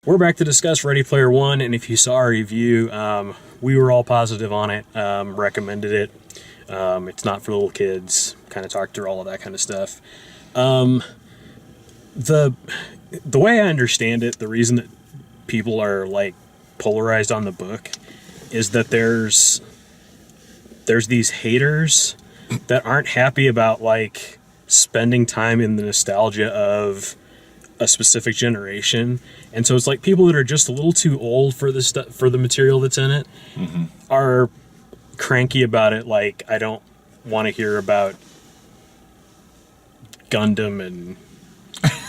We're back to discuss Ready Player One, and if you saw our review, we were all positive on it, recommended it. It's not for little kids, kind of talked through all of that kind of stuff. The way I understand it, the reason that people are like polarized on the book is that there's these haters that aren't happy about like spending time in the nostalgia of a specific generation, and so it's like people that are just a little too old for the for the material that's in it are cranky about it. Like, I don't want to hear about Gundam and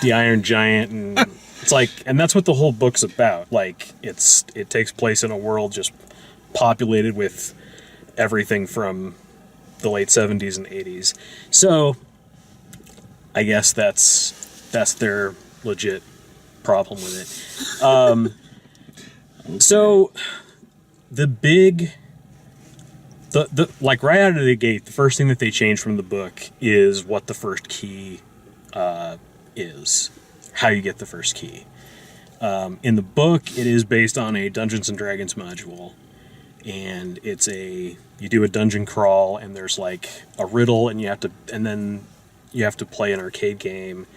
the Iron Giant, and it's like, and that's what the whole book's about. Like, it takes place in a world just populated with everything from the late 70s and 80s. So I guess that's their legit problem with it. So the like right out of the gate, the first thing that they change from the book is what the first key is, how you get the first key. In the book, it is based on a Dungeons and Dragons module, and you do a dungeon crawl, and there's like a riddle, and then you have to play an arcade game,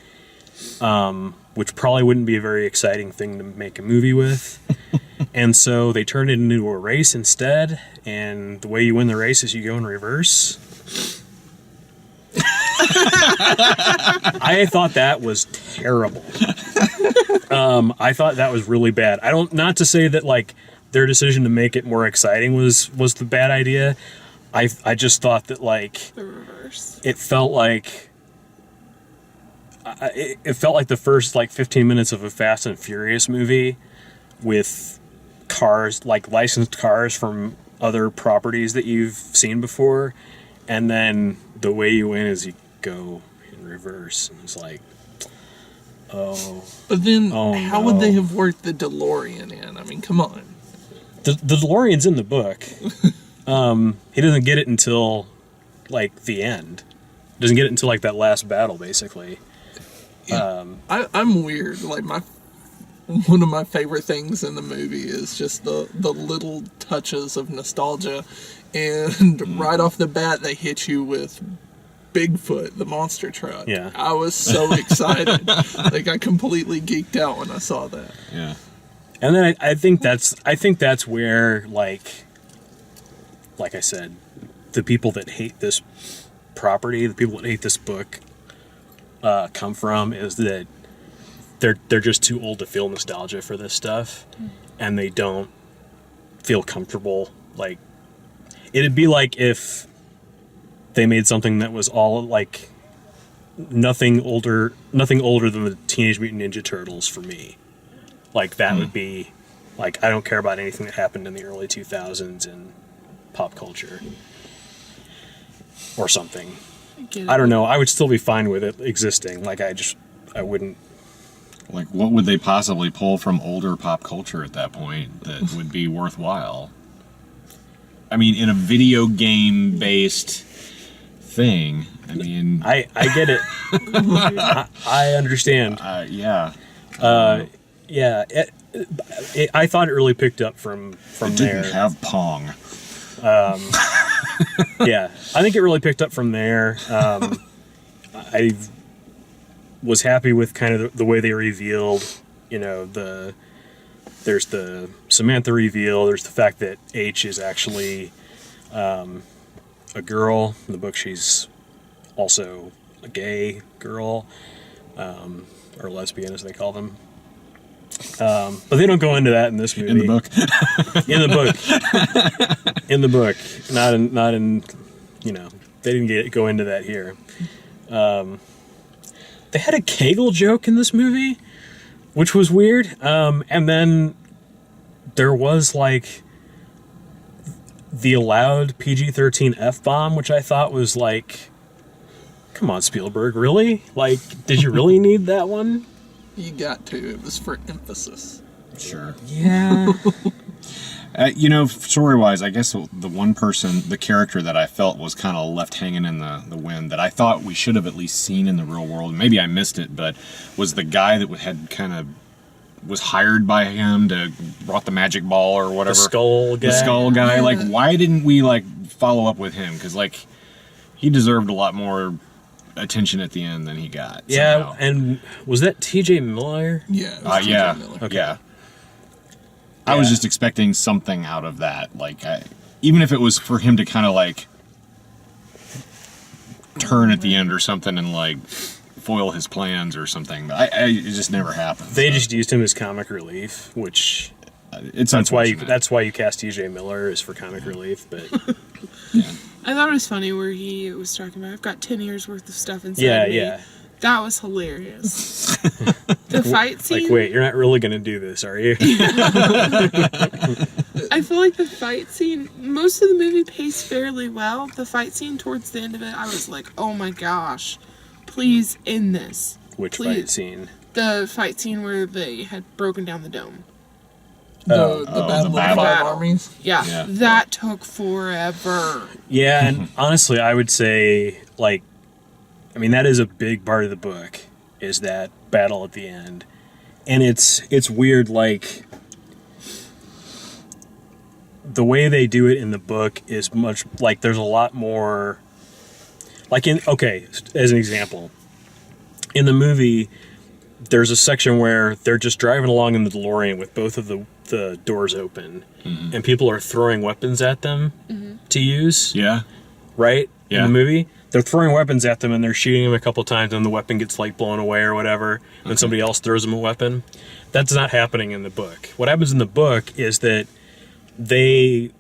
which probably wouldn't be a very exciting thing to make a movie with. And so they turned it into a race instead, and the way you win the race is you go in reverse. I thought that was terrible. I thought that was really bad. Not to say that like their decision to make it more exciting was the bad idea. I just thought that like the reverse. It felt like the first like 15 minutes of a Fast and Furious movie with cars, like licensed cars from other properties that you've seen before, and then the way you win is you go in reverse, and it's like, But then how would they have worked the DeLorean in? I mean, come on. The DeLorean's in the book. He doesn't get it until like the end. Doesn't get it until like that last battle, basically. Yeah. I'm weird. Like one of my favorite things in the movie is just the little touches of nostalgia, and right off the bat they hit you with Bigfoot, the monster truck. Yeah. I was so excited. Like, I completely geeked out when I saw that. Yeah. And then I think that's where like I said, the people that hate this property, the people that hate this book, come from, is that they're just too old to feel nostalgia for this stuff, and they don't feel comfortable. Like, it'd be like if they made something that was all like nothing older than the Teenage Mutant Ninja Turtles for me. Like, that would be like, I don't care about anything that happened in the early 2000s in pop culture or something. I don't know. I would still be fine with it existing. Like, I wouldn't. Like, what would they possibly pull from older pop culture at that point that would be worthwhile? I mean, in a video game based thing, I mean, I get it. I understand. Yeah. Yeah. I thought it really picked up from it there. Didn't have Pong. Yeah, I think it really picked up from there. I was happy with kind of the way they revealed, there's the Samantha reveal, there's the fact that H is actually a girl. In the book, she's also a gay girl, or lesbian as they call them. But they don't go into that in this movie. In the book. In the book. Not in, they didn't go into that here. They had a Kegel joke in this movie, which was weird. And then there was like the allowed PG-13 F-bomb, which I thought was like, come on, Spielberg, really? Like, did you really need that one? You got to. It was for emphasis. Sure. Yeah. Story-wise, I guess the character that I felt was kind of left hanging in the wind that I thought we should have at least seen in the real world, maybe I missed it, but was the guy that had kind of was hired by him to brought the magic ball or whatever. The skull guy. Like, why didn't we like follow up with him? Because like he deserved a lot more attention at the end than he got. Yeah, somehow. and was that T.J. Miller? Yeah. Yeah, Miller. Okay. yeah. I was Yeah. just expecting something out of that, like even if it was for him to kind of like turn at the end or something and like foil his plans or something. But it just never happened. They so just used him as comic relief, which it's that's why unfortunate. you cast T.J. Miller is for comic relief. But I thought it was funny where he was talking about, I've got 10 years worth of stuff inside yeah, me. yeah. That was hilarious. The fight scene. Like, wait, you're not really gonna do this, are you? I feel like the fight scene, most of the movie paced fairly well. The fight scene towards the end of it, I was like, oh my gosh, please end this. Which Please. fight scene? The fight scene where they had broken down the dome. The battle of the battle. five armies. Yeah, Yeah. that took forever. Yeah, and honestly, I would say, like, I mean, that is a big part of the book, is that battle at the end. And it's weird, like, the way they do it in the book is much, like, there's a lot more, like, as an example, in the movie, there's a section where they're just driving along in the DeLorean with both of the doors open, and people are throwing weapons at them to use. Yeah. Right? Yeah. In the movie. They're throwing weapons at them and they're shooting them a couple times and the weapon gets like blown away or whatever. And somebody else throws them a weapon. That's not happening in the book. What happens in the book is that they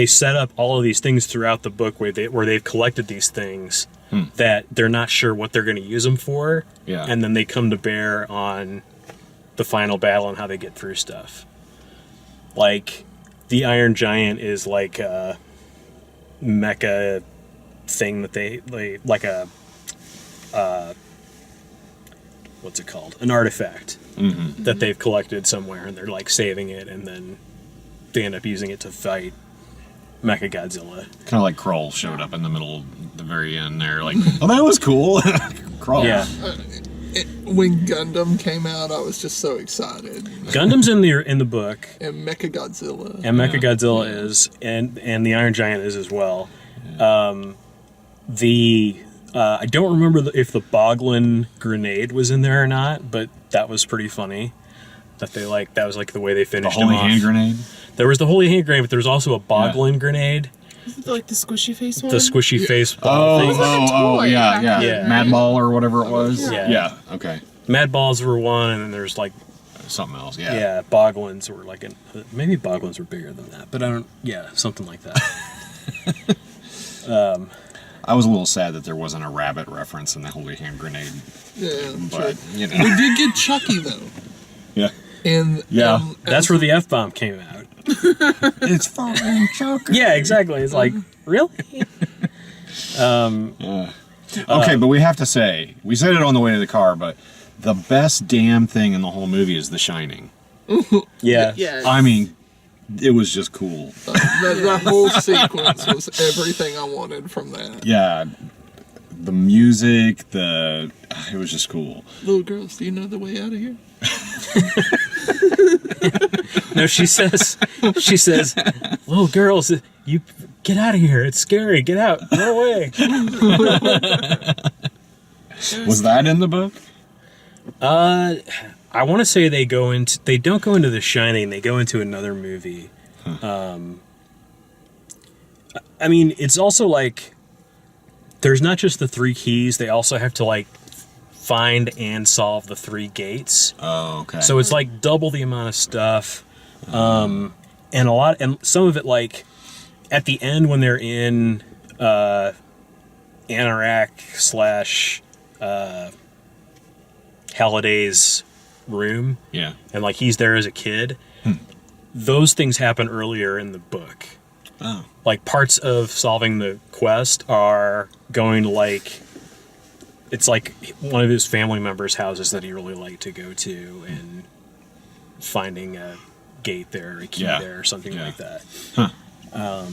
set up all of these things throughout the book where they've collected these things that they're not sure what they're going to use them for. Yeah. And then they come to bear on the final battle and how they get through stuff. Like, the Iron Giant is like a mecha thing that they like a what's it called, an artifact that they've collected somewhere and they're like saving it and then they end up using it to fight Mechagodzilla. Kind of like Krull showed up in the middle, the very end there. Like, oh, that was cool. Krull. Yeah, When Gundam came out, I was just so excited. Gundam's in the book And Mechagodzilla. and Mechagodzilla is and the Iron Giant is as well. I don't remember if the Boglin grenade was in there or not, but that was pretty funny. That was like the way they The finished holy him off. hand grenade. There was the holy hand grenade, but there was also a Boglin grenade, Is it like the squishy face one? the squishy face ball thing. toy yeah, back yeah, then. Mad Ball or whatever it was. Yeah. Yeah. Okay. Mad balls were one, and then there's like Something else. Yeah. yeah, Boglins were like maybe Boglins were bigger than that, but I don't. Yeah, something like that. I was a little sad that there wasn't a rabbit reference in the holy hand grenade, Yeah, but sure. you We know. did get Chucky though, Yeah. and Yeah. That's where the F bomb came out. It's fucking choker. Yeah, exactly. It's like really. Okay, but we have to say, we said it on the way to the car, but the best damn thing in the whole movie is The Shining. Yeah. Yes. I mean, it was just cool. that whole sequence was everything I wanted from that. Yeah, the music, it was just cool. Little girls, do you know the way out of here? No, she says, little girls, you get out of here. It's scary. Get out. Run away. Was that in the book? I want to say they don't go into The Shining. They go into another movie. I mean, it's also like there's not just the 3 keys. They also have to like find and solve the 3 gates. Oh, okay. So it's like double the amount of stuff. And some of it, like at the end when they're in Anorak / Halliday's room, yeah. and like he's there as a kid, those things happen earlier in the book. Oh. Like parts of solving the quest are going to like, it's like one of his family members' houses that he really liked to go to and finding a gate there, a key Yeah. there, or something Yeah. like that. Huh. I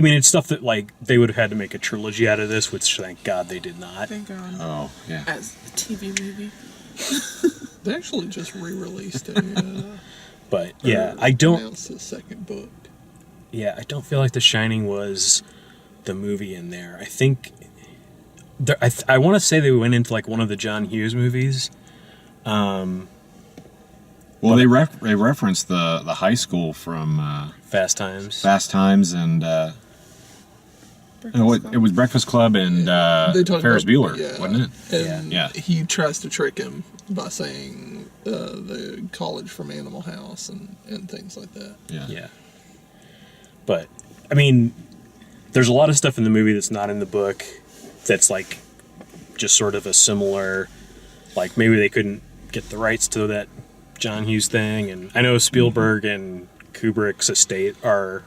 mean, it's stuff that like they would have had to make a trilogy out of this, which thank God they did not. Thank God. Oh, yeah. As a TV movie. They actually just re-released it. But yeah, I don't. Announced the second book. Yeah, I don't feel like The Shining was the movie in there. I think I want to say they went into like one of the John Hughes movies. Well, they referenced the high school from Fast Times. Fast Times and it was Breakfast Club and They talked Ferris about- Bueller, yeah. wasn't it? And Yeah. he tries to trick him by saying the college from Animal House and things like that. Yeah. But I mean, there's a lot of stuff in the movie that's not in the book. That's like just sort of a similar, like maybe they couldn't get the rights to that John Hughes thing, and I know Spielberg and Kubrick's estate are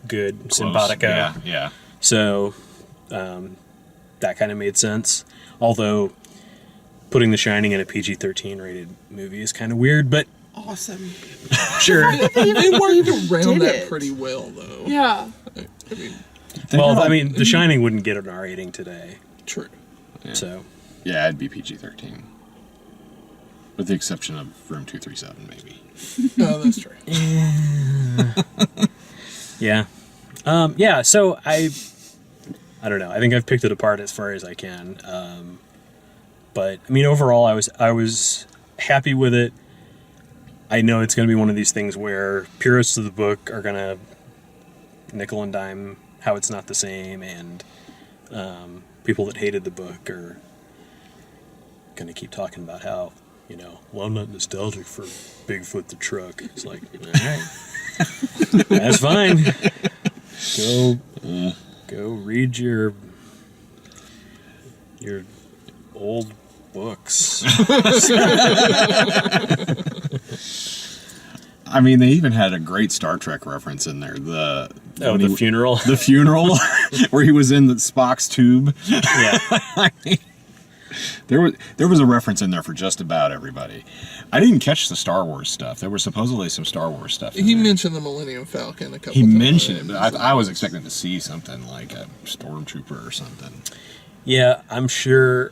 good, Close. Symbolica. Yeah. So that kind of made sense. Although putting The Shining in a PG-13 rated movie is kind of weird, but Awesome. sure. They worked around did that it. pretty well, though. Yeah. I mean, Well, I mean, The Shining wouldn't get an R rating today, true. Yeah. so Yeah, it'd be PG-13. With the exception of Room 237, maybe. No, that's true. yeah. Yeah, so I don't know. I think I've picked it apart as far as I can. But I mean, overall, I was happy with it. I know it's going to be one of these things where purists of the book are going to nickel and dime how it's not the same, and people that hated the book are going to keep talking about how, well, I'm not nostalgic for Bigfoot the truck. It's like, all right, that's fine. Go read your old books. I mean, they even had a great Star Trek reference in there. The Funeral. The funeral, where he was in the Spock's tube. Yeah. There was a reference in there for just about everybody. I didn't catch the Star Wars stuff. There was supposedly some Star Wars stuff in He there. mentioned the Millennium Falcon a couple He times. mentioned it, but I was expecting to see something like a stormtrooper or something. Yeah, I'm sure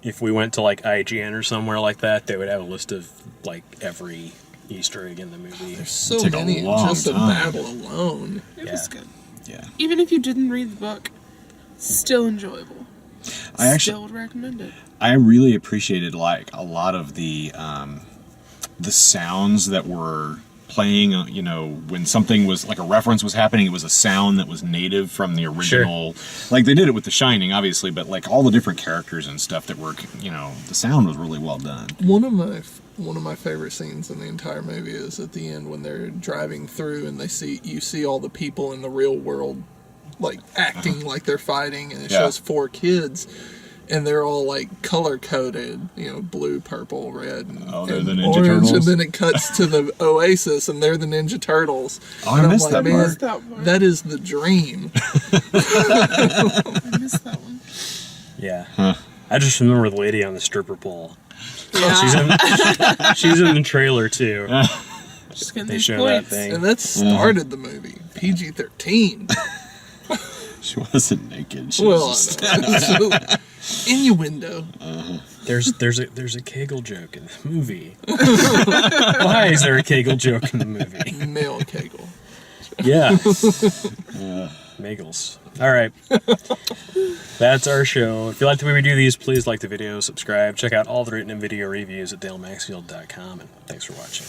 if we went to like IGN or somewhere like that, they would have a list of like every Easter egg in the movie. There's so Take a many in long just a time. battle alone. It was good. Yeah. Even if you didn't read the book, still enjoyable. Still would recommend it. I really appreciated like a lot of the sounds that were playing. When something was like a reference was happening, it was a sound that was native from the original. Like they did it with The Shining, obviously, but like all the different characters and stuff that were, the sound was really well done. One of my favorite scenes in the entire movie is at the end when they're driving through and you see all the people in the real world like acting like they're fighting, and it Yeah. shows 4 kids and they're all like color coded, blue, purple, red, and, They're and the Ninja orange, Turtles? and then it cuts to the Oasis and they're the Ninja Turtles. Oh, I and I'm missed like, that man, part. Missed that part. that is the dream. I missed that one. Yeah. I just remember the lady on the stripper pole. Yeah. She's in the trailer too. Just getting They these show that points. thing. And that started the movie. PG-13. She wasn't naked. She Well, was just, I know. So, innuendo. There's a Kegel joke in the movie. Why is there a Kegel joke in the movie? Male Kegel. Yeah. Magels. All right. That's our show. If you like the way we do these, please like the video, subscribe, check out all the written and video reviews at dalemaxfield.com, and thanks for watching.